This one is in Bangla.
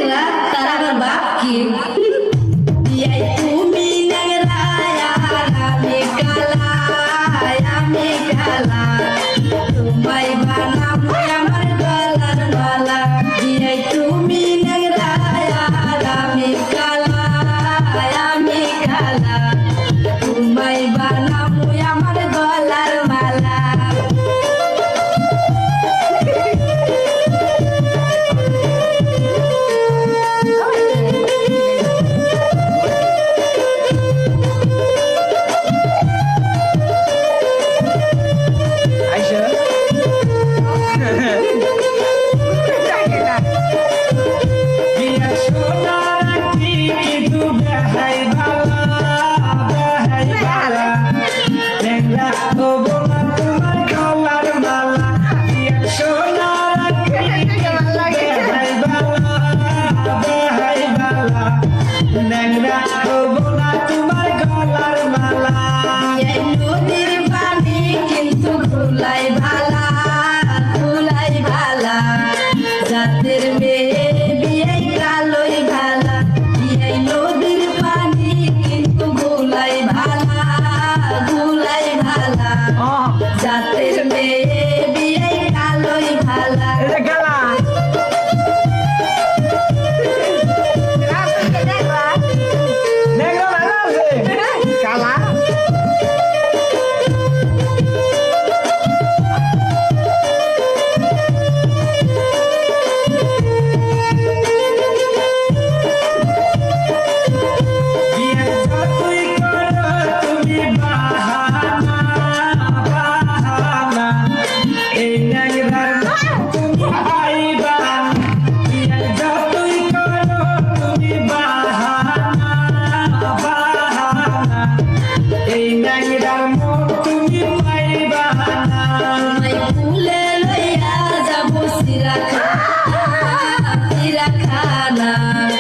ন্যাংরা তার আবার বাপ কি বিয়াই তুমি ন্যাংরা আমি কালা তোমায় বানাবো আমার গলার মালা বিয়াই তুমি ন্যাংরা আমি কালা তোমায় বানাবো আমার গলার মালা নদীর পানি কিন্তু ধুলাই ভালা জাতের মেয়ে বিয়াই কালোই ভালা বিয়াই নদীর পানি কিন্তু ধুলাই ভালা জাতের মেয়ে বিয়াই কালোই ভালা চিড়াখানা